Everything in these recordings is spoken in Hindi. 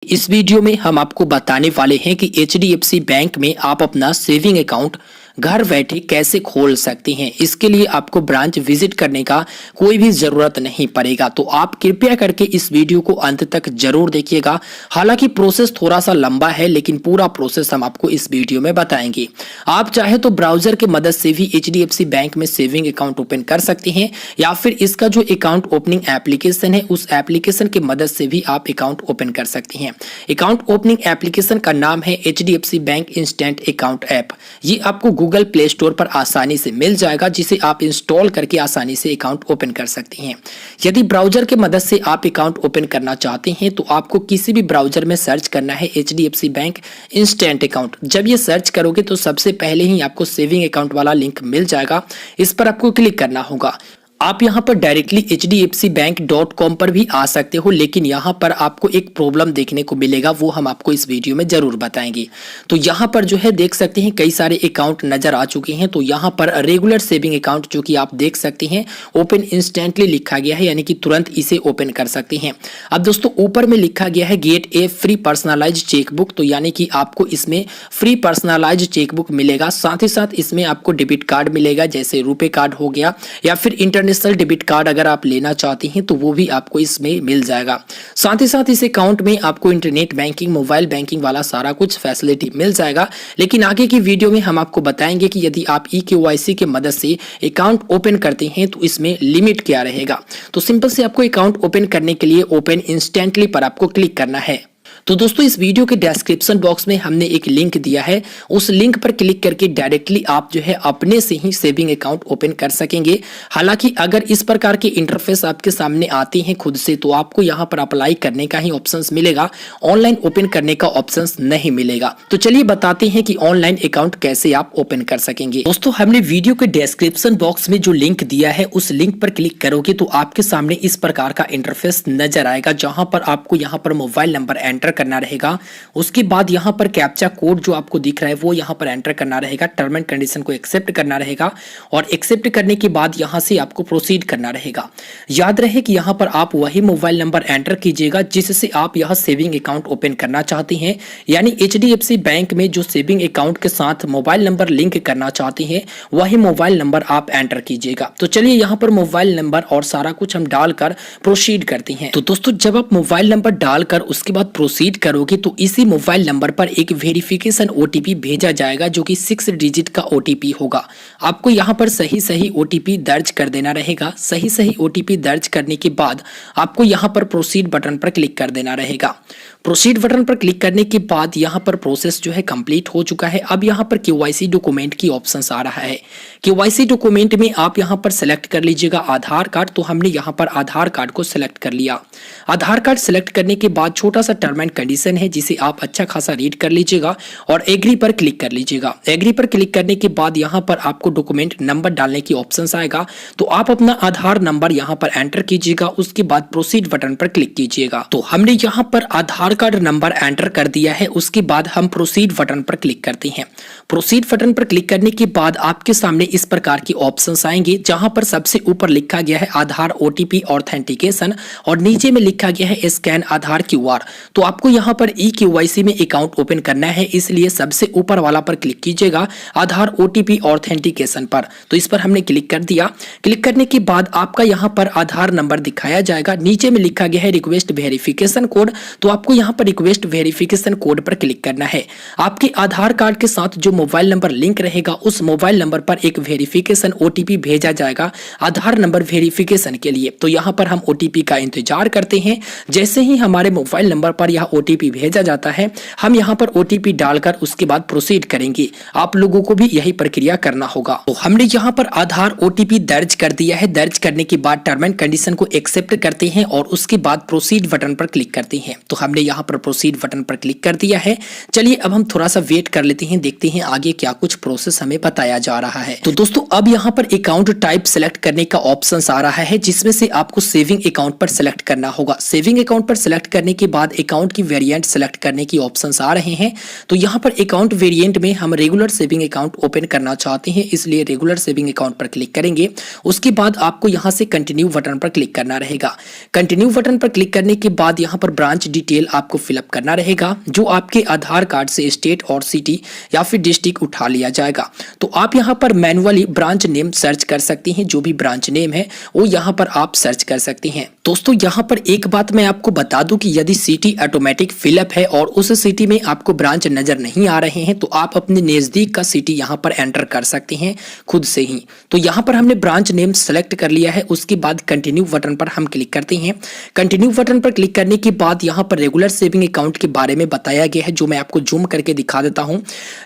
इस वीडियो में हम आपको बताने वाले हैं कि एचडीएफसी बैंक में आप अपना सेविंग अकाउंट घर बैठे कैसे खोल सकते हैं। इसके लिए आपको ब्रांच विजिट करने का कोई भी जरूरत नहीं पड़ेगा। तो आप कृपया करके इस वीडियो को अंत तक जरूर देखिएगा। हालांकि प्रोसेस थोड़ा सा लंबा है, लेकिन पूरा प्रोसेस हम आपको इस वीडियो में बताएंगे। आप चाहे तो ब्राउजर की मदद से भी एचडीएफसी बैंक में सेविंग अकाउंट ओपन कर सकते हैं, या फिर इसका जो अकाउंट ओपनिंग एप्लीकेशन है उस एप्लीकेशन की मदद से भी आप अकाउंट ओपन कर सकते हैं। अकाउंट ओपनिंग एप्लीकेशन का नाम है HDFC bank instant account app. ये आपको गूगल प्ले स्टोर पर आसानी से मिल जाएगा, जिसे आप इंस्टॉल करके आसानी से अकाउंट ओपन कर सकते हैं। यदि ब्राउजर की मदद से आप अकाउंट ओपन करना चाहते हैं तो आपको किसी भी ब्राउजर में सर्च करना है एचडीएफसी बैंक इंस्टेंट अकाउंट। जब ये सर्च करोगे तो सबसे पहले ही आपको सेविंग अकाउंट वाला लिंक मिल जाएगा। इस पर आपको क्लिक करना होगा। आप यहाँ पर डायरेक्टली hdfcbank.com पर भी आ सकते हो, लेकिन यहाँ पर आपको एक प्रॉब्लम देखने को मिलेगा, वो हम आपको इस वीडियो में जरूर बताएंगे। तो यहाँ पर जो है देख सकते हैं कई सारे अकाउंट नजर आ चुके हैं। तो यहाँ पर रेगुलर सेविंग अकाउंट जो कि आप देख सकते हैं ओपन इंस्टेंटली लिखा गया है, यानी कि तुरंत इसे ओपन कर सकते हैं। अब दोस्तों ऊपर में लिखा गया है get a free personalize chequebook, तो यानी कि आपको इसमें फ्री पर्सनलाइज चेकबुक मिलेगा। साथ ही साथ इसमें आपको डेबिट कार्ड मिलेगा, जैसे रुपए कार्ड हो गया, या फिर इंटरनेशनल डेबिट कार्ड अगर आप लेना चाहते हैं तो वो भी आपको इसमें मिल जाएगा। साथ ही साथ इस अकाउंट में आपको इंटरनेट बैंकिंग, मोबाइल बैंकिंग वाला सारा कुछ फैसिलिटी मिल जाएगा। लेकिन आगे की वीडियो में हम आपको बताएंगे कि यदि आप ई-केवाईसी की मदद से अकाउंट ओपन करते हैं तो इसमें लिमिट क्या रहेगा। तो सिंपल से आपको अकाउंट ओपन करने के लिए ओपन इंस्टेंटली पर आपको क्लिक करना है। तो दोस्तों इस वीडियो के डिस्क्रिप्शन बॉक्स में हमने एक लिंक दिया है, उस लिंक पर क्लिक करके डायरेक्टली आप जो है अपने से ही सेविंग अकाउंट ओपन कर सकेंगे। हालांकि अगर इस प्रकार के इंटरफेस आपके सामने आते हैं खुद से तो आपको यहाँ पर अप्लाई करने का ही ऑप्शंस मिलेगा, ऑनलाइन ओपन करने का ऑप्शंस नहीं मिलेगा। तो चलिए बताते हैं कि ऑनलाइन अकाउंट कैसे आप ओपन कर सकेंगे। दोस्तों हमने वीडियो के डिस्क्रिप्शन बॉक्स में जो लिंक दिया है उस लिंक पर क्लिक करोगे तो आपके सामने इस प्रकार का इंटरफेस नजर आएगा, जहां पर आपको यहाँ पर मोबाइल नंबर एंटर करना रहेगा। उसके बाद यहाँ पर कैप्चा कोड जो आपको दिख रहा है वो यहाँ पर एंटर करना रहेगा। टर्म एंड कंडीशन को एक्सेप्ट करना रहेगा और एक्सेप्ट करने के बाद यहाँ से आपको प्रोसीड करना रहेगा। याद रहे कि यहाँ पर आप वही मोबाइल नंबर एंटर कीजिएगा जिससे आप यह सेविंग अकाउंट ओपन करना चाहते हैं, यानी एचडीएफसी बैंक में जो सेविंग अकाउंट के साथ मोबाइल नंबर लिंक करना चाहते हैं वही मोबाइल नंबर आप एंटर कीजिएगा। तो चलिए यहाँ पर मोबाइल नंबर और सारा कुछ हम डालकर प्रोसीड करते हैं। तो दोस्तों जब आप मोबाइल नंबर डालकर उसके बाद प्रोसीड करोगे तो इसी मोबाइल नंबर पर एक वेरिफिकेशन ओटीपी भेजा जाएगा, जो कि 6 डिजिट का ओटीपी होगा। आपको यहाँ पर सही ओटीपी दर्ज कर देना रहेगा। सही ओटीपी दर्ज करने के बाद आपको यहाँ पर प्रोसीड बटन पर क्लिक कर देना रहेगा। प्रोसीड बटन पर क्लिक करने के बाद यहाँ पर प्रोसेस जो है कंप्लीट हो चुका है। अब यहाँ पर केवाईसी डॉक्यूमेंट की ऑप्शन आ रहा है। केवाईसी डॉक्यूमेंट में आप यहाँ पर सेलेक्ट कर लीजिएगा आधार कार्ड। तो हमने यहाँ पर आधार कार्ड को सिलेक्ट कर लिया। आधार कार्ड सिलेक्ट करने के बाद छोटा सा टर्म एंड कंडीशन है जिसे आप अच्छा खासा रीड कर लीजिएगा और एग्री पर क्लिक कर लीजिएगा। एग्री पर क्लिक करने के बाद यहाँ पर आपको डॉक्यूमेंट नंबर डालने की ऑप्शन आएगा, तो आप अपना आधार नंबर यहाँ पर एंटर कीजिएगा। उसके बाद प्रोसीड बटन पर क्लिक कीजिएगा। तो हमने यहाँ पर आधार कार्ड नंबर एंटर कर दिया है। उसके बाद हम प्रोसीड बटन पर क्लिक करते हैं। प्रोसीड बटन पर क्लिक करने के बाद आपके सामने इस प्रकार की ऑप्शंस आएंगे, जहां पर सबसे ऊपर लिखा गया है आधार ओटीपी ऑथेंटिकेशन और नीचे में लिखा गया है स्कैन आधार क्यूआर। तो आपको यहाँ पर ई-केवाईसी में अकाउंट ओपन करना है, इसलिए सबसे ऊपर वाला पर क्लिक कीजिएगा आधार ओटीपी ऑथेंटिकेशन पर। तो इस पर हमने क्लिक कर दिया। क्लिक करने के बाद आपका यहाँ पर आधार नंबर दिखाया जाएगा। नीचे में लिखा गया है रिक्वेस्ट वेरिफिकेशन कोड, तो आपको यहाँ पर रिक्वेस्ट वेरिफिकेशन कोड पर क्लिक करना है। आपके आधार कार्ड के साथ जो मोबाइल नंबर लिंक रहेगा उस मोबाइल नंबर पर एक वेरिफिकेशन ओटीपी भेजा जाएगा आधार नंबर वेरिफिकेशन के लिए। तो यहाँ पर हम ओटीपी का इंतजार करते हैं। जैसे ही हमारे मोबाइल नंबर पर यह ओटीपी भेजा जाता है हम यहाँ पर ओटीपी डालकर उसके बाद प्रोसीड करेंगे। आप लोगों को भी यही प्रक्रिया करना होगा। तो हमने यहाँ पर आधार ओटीपी दर्ज कर दिया है। दर्ज करने के बाद टर्म एंड कंडीशन को एक्सेप्ट करते हैं और उसके बाद प्रोसीड बटन पर क्लिक करते हैं। तो हमने यहाँ पर प्रोसीड बटन पर क्लिक कर दिया है। चलिए अब हम थोड़ा सा वेट कर लेते हैं, देखते हैं आगे क्या कुछ प्रोसेस हमें बताया जा रहा है। तो दोस्तों अब यहाँ पर अकाउंट टाइप सेलेक्ट करने का ऑप्शन आ रहा है, जिसमें से आपको सेविंग अकाउंट पर सेलेक्ट करना होगा। सेविंग अकाउंट पर सेलेक्ट करने के बाद अकाउंट की वेरिएंट सेलेक्ट करने की ऑप्शंस आ रहे हैं। तो यहाँ पर अकाउंट वेरिएंट में हम रेगुलर सेविंग अकाउंट ओपन करना चाहते हैं, इसलिए रेगुलर सेविंग अकाउंट पर क्लिक करेंगे। उसके बाद आपको यहाँ से कंटिन्यू बटन पर क्लिक करना रहेगा। कंटिन्यू बटन पर क्लिक करने के बाद यहाँ पर ब्रांच डिटेल आपको फिलअप करना रहेगा, जो आपके आधार कार्ड से स्टेट और सिटी या फिर डिस्ट्रिक्ट उठा लिया जाएगा। तो आप यहाँ पर मैनुअली ब्रांच नेम सर्च कर सकती हैं, जो भी ब्रांच नेम है वो यहाँ पर आप सर्च कर सकती हैं। दोस्तों यहाँ पर एक बात मैं आपको बता दूं कि यदि सिटी ऑटोमेटिक फिलअप है और उस सिटी में आपको ब्रांच नजर नहीं आ रहे हैं तो आप अपने नजदीक का सिटी यहाँ पर एंटर कर सकते हैं खुद से ही। तो यहाँ पर हमने ब्रांच नेम सेलेक्ट कर लिया है, उसके बाद कंटिन्यू बटन पर हम क्लिक करते हैं। कंटिन्यू बटन पर क्लिक करने के बाद यहाँ पर रेगुलर सेविंग अकाउंट के बारे में बताया गया है, जो मैं आपको जूम करके दिखा देता हूँ।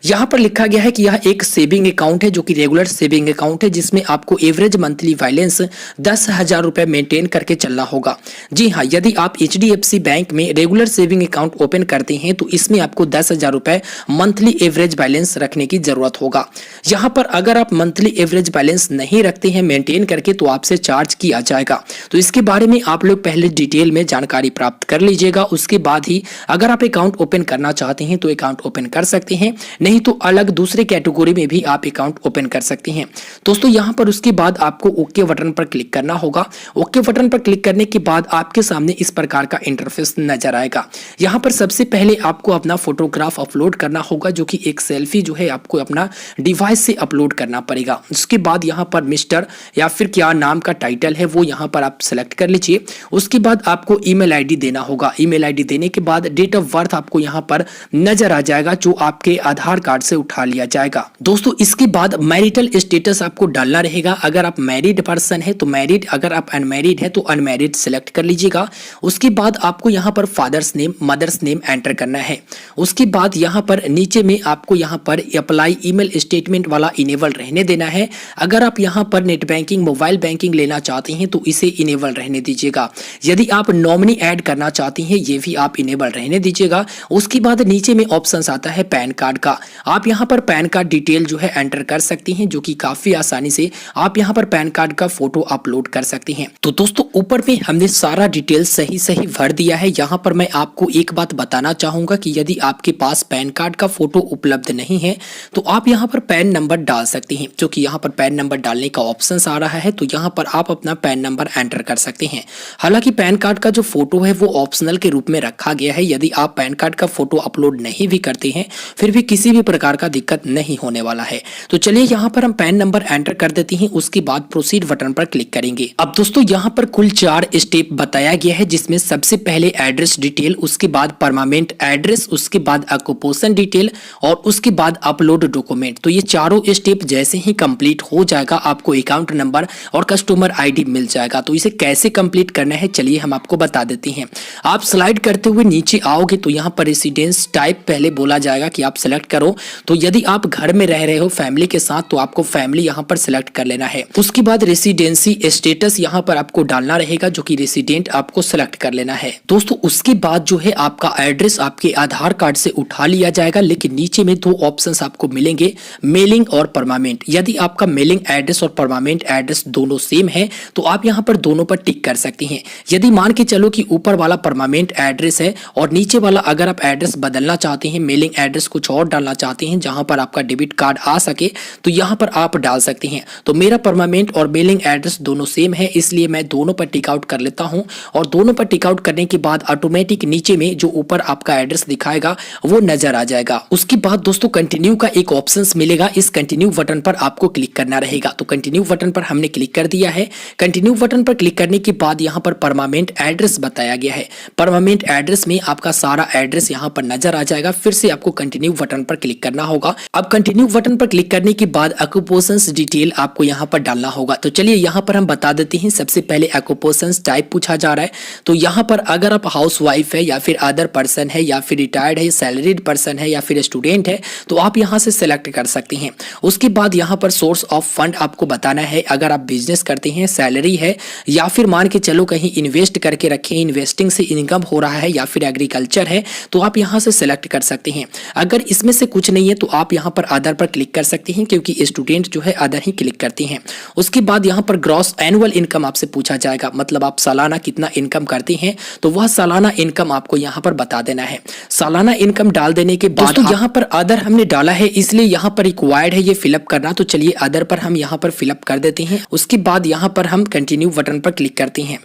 यहाँ पर लिखा गया है कि यह एक सेविंग अकाउंट है जो कि रेगुलर सेविंग अकाउंट है, जिसमें आपको एवरेज मंथली बैलेंस 10,000 रुपए मेंटेन करके चलना होगा। जी हाँ, यदि आप HDFC बैंक में रेगुलर सेविंग अकाउंट ओपन करते हैं तो इसमें आपको 10,000 रुपए मंथली एवरेज बैलेंस रखने की जरूरत होगा। यहाँ पर अगर आप मंथली एवरेज बैलेंस नहीं रखते हैं मेंटेन करके तो आपसे चार्ज किया जाएगा। तो इसके बारे में आप लोग पहले डिटेल में जानकारी प्राप्त कर लीजिएगा, उसके बाद ही अगर आप अकाउंट ओपन करना चाहते हैं तो अकाउंट ओपन कर सकते हैं, नहीं तो अलग दूसरे कैटेगरी में भी आप अकाउंट ओपन कर सकते हैं। दोस्तों यहाँ पर उसके बाद आपको ओके बटन पर क्लिक करना होगा। ओके बटन पर क्लिक करने के बाद आपके सामने इस प्रकार का इंटरफेस नजर आएगा। यहाँ पर सबसे पहले आपको अपना फोटोग्राफ अपलोड करना होगा, जो कि एक सेल्फी जो है आपको अपना डिवाइस से अपलोड करना पड़ेगा। उसके बाद यहाँ पर मिस्टर या फिर क्या नाम का टाइटल है वो यहाँ पर आप सेलेक्ट कर लीजिए। उसके बाद आपको ईमेल आईडी देना होगा। ईमेल आईडी देने के बाद डेट ऑफ बर्थ आपको यहाँ पर नजर आ जाएगा, जो आपके आधार कार्ड से उठा लिया जाएगा। दोस्तों इसके बाद मैरिटल स्टेटस आपको डालना रहेगा। अगर आप मैरिड पर्सन है तो मैरिड, अगर आप अनमैरिड है तो अनमैरिड सेलेक्ट कर लीजिएगा। उसके बाद आपको यहाँ पर father's name, mother's name enter करना है। उसके बाद यहाँ पर नीचे में आपको यहाँ पर अप्लाई ईमेल स्टेटमेंट वाला इनेबल रहने देना है। अगर आप यहाँ पर नेट बैंकिंग, मोबाइल बैंकिंग लेना चाहते हैं तो इसे इनेबल रहने दीजिएगा। यदि आप नॉमिनी ऐड करना चाहती हैं ये भी आप इनेबल रहने दीजिएगा। उसके बाद नीचे में ऑप्शन आता है पैन कार्ड का। आप यहाँ पर पैन कार्ड डिटेल जो है एंटर कर सकती हैं, जो कि काफी आसानी से आप यहाँ पर पैन कार्ड का फोटो अपलोड कर सकती हैं। तो दोस्तों ऊपर में हमने सारा डिटेल सही सही भर दिया है। यहाँ पर मैं आपको एक बात बताना चाहूंगा कि यदि आपके पास पैन कार्ड का फोटो उपलब्ध नहीं है तो आप यहाँ पर पैन नंबर डाल सकती हैं, जो कि यहाँ पर पैन नंबर डालने का ऑप्शन आ रहा है। तो यहाँ पर आप अपना पैन नंबर एंटर कर सकते हैं। हालांकि पैन कार्ड का जो फोटो है वो ऑप्शनल के रूप में रखा गया है। यदि आप पैन कार्ड का फोटो अपलोड नहीं भी करते हैं फिर भी किसी भी प्रकार का दिक्कत नहीं होने वाला है। तो चलिए यहाँ पर हम पैन नंबर एंटर कर देते हैं, उसके बाद प्रोसीड बटन पर क्लिक करेंगे। अब दोस्तों यहाँ पर कुल 4 स्टेप बताया गया है, जिसमें सबसे पहले एड्रेस डिटेल, उसके बाद परमानेंट एड्रेस, उसके बाद ऑक्यूपेशन डिटेल और उसके बाद अपलोड डॉक्यूमेंट। तो ये चारों स्टेप जैसे ही कंप्लीट हो जाएगा आपको अकाउंट नंबर और कस्टमर आईडी मिल जाएगा। तो इसे कैसे कंप्लीट करना है चलिए हम आपको बता देते हैं। आप स्लाइड करते हुए नीचे आओगे तो यहाँ पर रेसिडेंस टाइप पहले बोला जाएगा कि आप सिलेक्ट करो। तो यदि आप घर में रह रहे हो फैमिली के साथ तो आपको फैमिली यहाँ पर सिलेक्ट कर लेना है। उसके बाद रेसिडेंसी स्टेटस यहाँ पर आपको डालना रहेगा, जो कि रेसिडेंट आपको सिलेक्ट कर लेना है। दोस्तों उसके बाद जो है आपका एड्रेस आपके आधार कार्ड से उठा लिया जाएगा, लेकिन नीचे में 2 ऑप्शंस आपको मिलेंगे, मेलिंग और परमानेंट। यदि आपका मेलिंग एड्रेस और परमानेंट एड्रेस दोनों सेम है तो आप यहाँ पर दोनों पर टिक कर सकते हैं। यदि मान के चलो कि ऊपर वाला परमानेंट एड्रेस है और नीचे वाला अगर आप एड्रेस बदलना चाहते हैं, मेलिंग एड्रेस कुछ और डालना चाहते हैं जहां पर आपका डेबिट कार्ड आ सके, तो यहाँ पर आप डाल सकते हैं। तो मेरा परमानेंट और मेलिंग एड्रेस दोनों सेम है, इसलिए मैं दोनों पर टिक आउट कर लेता हूं। और दोनों पर टिक आउट करने के बाद ऑटोमेटिक नीचे में जो ऊपर आपका एड्रेस दिखाएगा वो नजर आ जाएगा। उसके बाद दोस्तों कंटिन्यू का एक ऑप्शन मिलेगा, इस कंटिन्यू बटन पर आपको क्लिक करना रहेगा। तो कंटिन्यू बटन पर हमने क्लिक कर दिया है। कंटिन्यू बटन पर क्लिक करने के बाद यहाँ पर परमानेंट एड्रेस बताया गया है। परमानेंट एड्रेस में आपका सारा एड्रेस यहाँ पर नजर आ जाएगा। फिर से आपको कंटिन्यू बटन पर क्लिक करना होगा। अब कंटिन्यू बटन पर क्लिक करने के बाद ऑक्यूपेशंस डिटेल आपको यहाँ पर डालना होगा। तो चलिए यहाँ पर हम बता देते हैं। सबसे पहले ऑक्यूपेशंस टाइप पूछा जा रहा है, तो यहाँ पर अगर आप हाउस वाइफ है या फिर अदर पर्सन है या फिर रिटायर्ड है, सैलरीड पर्सन है या फिर स्टूडेंट है, तो आप यहाँ से सिलेक्ट कर सकते हैं। उसके बाद यहाँ पर सोर्स ऑफ फंड आपको बताना है। अगर आप बिजनेस करते हैं, सैलरी है या फिर मान के चलो कहीं इन्वेस्ट करके रखें, इन्वेस्टिंग से इनकम हो रहा है या फिर एग्रीकल्चर है, तो आप यहाँ से सिलेक्ट कर सकते हैं। अगर इसमें से कुछ नहीं है तो आप यहाँ पर अदर पर क्लिक कर सकते हैं, क्योंकि स्टूडेंट जो है अदर ही क्लिक करते हैं। उसके बाद यहाँ पर ग्रॉस एनुअल इनकम आपसे पूछा जाएगा, मतलब आप सालाना कितना इनकम करते हैं, तो वह सालाना इनकम आपको यहाँ पर बता देना है। सालाना इनकम डाल देने के बाद यहाँ पर अदर हमने डाला है, इसलिए यहाँ पर रिक्वायर्ड है ये फिलअप करना। तो चलिए अदर पर हम यहाँ पर फिलअप कर देते हैं। उसके बाद यहाँ पर हम कंटिन्यू बटन पर क्लिक करते हैं।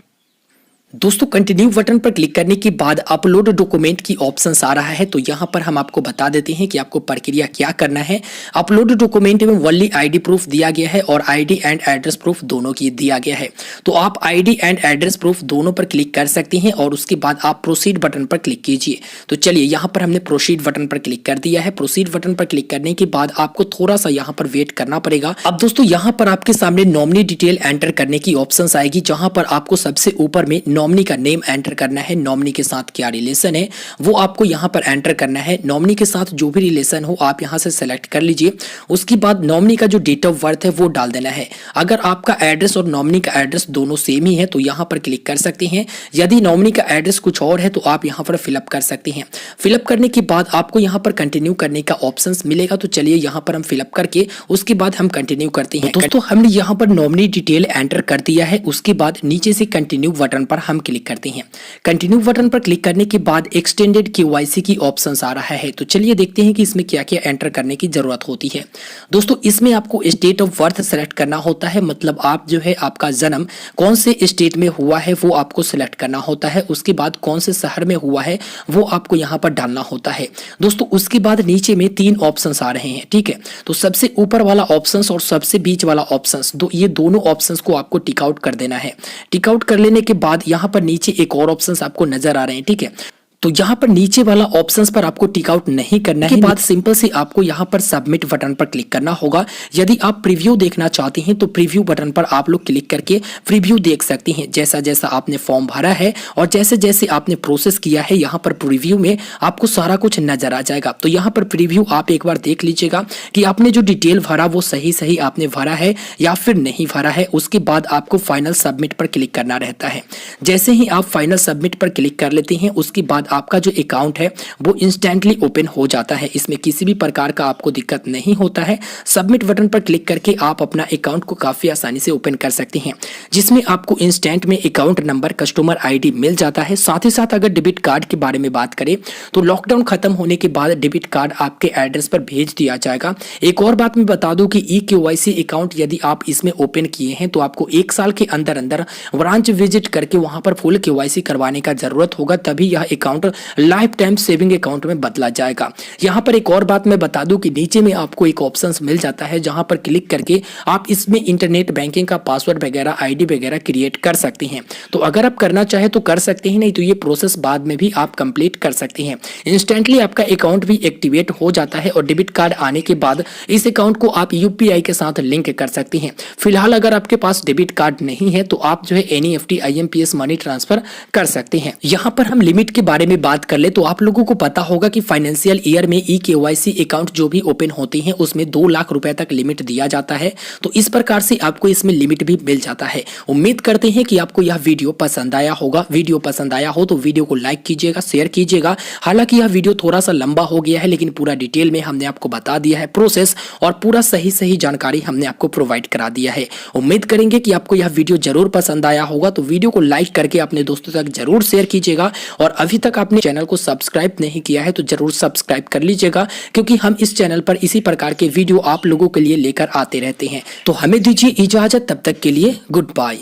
दोस्तों कंटिन्यू बटन पर क्लिक करने के बाद अपलोड डॉक्यूमेंट की ऑप्शन आ रहा है। तो यहाँ पर हम आपको बता देते हैं कि आपको प्रक्रिया क्या करना है। अपलोड डॉक्यूमेंट में ओनली आईडी प्रूफ दिया गया है और आईडी एंड एड्रेस प्रूफ दोनों की दिया गया है। तो आप आईडी एंड एड्रेस प्रूफ दोनों पर क्लिक कर सकते हैं और उसके बाद आप प्रोसीड बटन पर क्लिक कीजिए। तो चलिए यहाँ पर हमने प्रोसीड बटन पर क्लिक कर दिया है। प्रोसीड बटन पर क्लिक करने के बाद आपको थोड़ा सा यहाँ पर वेट करना पड़ेगा। अब दोस्तों यहाँ पर आपके सामने नॉमिनी डिटेल एंटर करने की ऑप्शन आएगी, जहां पर आपको सबसे ऊपर में नॉमिनी का नेम एंटर करना है। नॉमिनी के साथ क्या रिलेशन है वो आपको यहां पर एंटर करना है। नॉमिनी के साथ जो भी रिलेशन हो आप यहां से सेलेक्ट कर लीजिए। उसके बाद नॉमिनी का जो डेट ऑफ बर्थ है वो डाल देना है। अगर आपका एड्रेस और नॉमिनी का एड्रेस दोनों सेम ही है तो यहां पर क्लिक कर सकते हैं। यदि नॉमिनी का एड्रेस कुछ और है तो आप यहां पर फिलअप कर सकते हैं। फिलअप करने के बाद आपको यहां पर कंटिन्यू करने का ऑप्शन मिलेगा। तो चलिए यहां पर हम फिलअप करके उसके बाद हम कंटिन्यू करते हैं। दोस्तों हमने यहां पर नॉमिनी डिटेल एंटर कर दिया है। उसके बाद नीचे से कंटिन्यू बटन पर हम क्लिक करते हैं। कंटिन्यू बटन पर क्लिक करने के बाद एक्सटेंडेड केवाईसी की ऑप्शन आ रहा है। तो चलिए देखते हैं कि इसमें क्या क्या एंटर करने की जरूरत होती है। दोस्तों इसमें आपको स्टेट ऑफ बर्थ सेलेक्ट करना होता है, मतलब आप जो है आपका जन्म कौन से स्टेट में हुआ है वो आपको सिलेक्ट करना होता है। उसके बाद कौन से शहर में हुआ है वो आपको यहाँ पर डालना होता है। दोस्तों उसके बाद नीचे में 3 ऑप्शन आ रहे हैं, ठीक है। तो सबसे ऊपर वाला ऑप्शन और सबसे बीच वाला ऑप्शन ये दोनों ऑप्शन को आपको टिक आउट कर देना है। टिक आउट कर लेने के बाद यहाँ पर नीचे एक और ऑप्शंस आपको नजर आ रहे हैं, ठीक है। तो यहाँ पर नीचे वाला ऑप्शंस पर आपको टिक आउट नहीं करना है। के बाद सिंपल से आपको यहाँ पर सबमिट बटन पर क्लिक करना होगा। यदि आप प्रीव्यू देखना चाहते हैं तो प्रीव्यू बटन पर आप लोग क्लिक करके प्रीव्यू देख सकते हैं। जैसा जैसा आपने फॉर्म भरा है और जैसे जैसे आपने प्रोसेस किया है यहाँ पर प्रीव्यू में आपको सारा कुछ नजर आ जाएगा। तो यहाँ पर प्रीव्यू आप एक बार देख लीजिएगा कि आपने जो डिटेल भरा वो सही सही आपने भरा है या फिर नहीं भरा है। उसके बाद आपको फाइनल सबमिट पर क्लिक करना रहता है। जैसे ही आप फाइनल सबमिट पर क्लिक कर लेते हैं उसके बाद आपका जो अकाउंट है वो इंस्टेंटली ओपन हो जाता है। इसमें किसी भी प्रकार का आपको दिक्कत नहीं होता है। सबमिट बटन पर क्लिक करके आप अपना अकाउंट को काफी आसानी से ओपन कर सकते हैं, जिसमें आपको इंस्टेंट में अकाउंट नंबर, कस्टमर आईडी मिल जाता है। साथ ही साथ अगर डेबिट कार्ड के बारे में बात करें तो लॉकडाउन खत्म होने के बाद डेबिट कार्ड आपके एड्रेस पर भेज दिया जाएगा। एक और बात मैं बता दूं कि ई-केवाईसी अकाउंट यदि आप इसमें ओपन किए हैं तो आपको 1 साल के अंदर अंदर ब्रांच विजिट करके वहां पर फुल केवाईसी करवाने का जरूरत होगा, तभी यह account life time saving account में बदला जाएगा। यहाँ पर एक और बात मैं बता दूं कि नीचे में आपको एक ऑप्शन मिल जाता है जहां पर क्लिक करके आप इसमें इंटरनेट बैंकिंग का पासवर्ड वगैरह, आईडी वगैरह क्रिएट कर सकते हैं। तो अगर आप करना चाहे तो कर सकते हैं, नहीं तो ये प्रोसेस बाद में भी आप कंप्लीट कर सकते हैं। इंस्टेंटली आपका अकाउंट भी एक्टिवेट हो जाता है और डेबिट कार्ड आने के बाद इस अकाउंट को आप यूपीआई के साथ लिंक कर सकते हैं। फिलहाल अगर आपके पास डेबिट कार्ड नहीं है तो आप जो है एनईएफटी, आईएमपीएस मनी ट्रांसफर कर सकते हैं। यहाँ पर हम लिमिट के बारे में बात कर ले तो आप लोगों को पता होगा कि फाइनेंशियल ईयर में ई-केवाईसी अकाउंट जो भी ओपन होते हैं उसमें 2 लाख रुपए तक लिमिट दिया जाता है। तो इस प्रकार से आपको इसमें लिमिट भी मिल जाता है। उम्मीद करते हैं कि आपको यह वीडियो पसंद आया होगा। वीडियो पसंद आया हो तो वीडियो को लाइक कीजिएगा, शेयर कीजिएगा। हालांकि यह वीडियो थोड़ा सा लंबा हो गया है लेकिन पूरा डिटेल में हमने आपको बता दिया है प्रोसेस और पूरा सही सही जानकारी हमने आपको प्रोवाइड करा दिया है। उम्मीद करेंगे कि आपको यह वीडियो जरूर पसंद आया होगा। तो वीडियो को लाइक करके अपने दोस्तों तक जरूर शेयर कीजिएगा और अभी तक आपने चैनल को सब्सक्राइब नहीं किया है तो जरूर सब्सक्राइब कर लीजिएगा, क्योंकि हम इस चैनल पर इसी प्रकार के वीडियो आप लोगों के लिए लेकर आते रहते हैं। तो हमें दीजिए इजाजत, तब तक के लिए गुड बाय।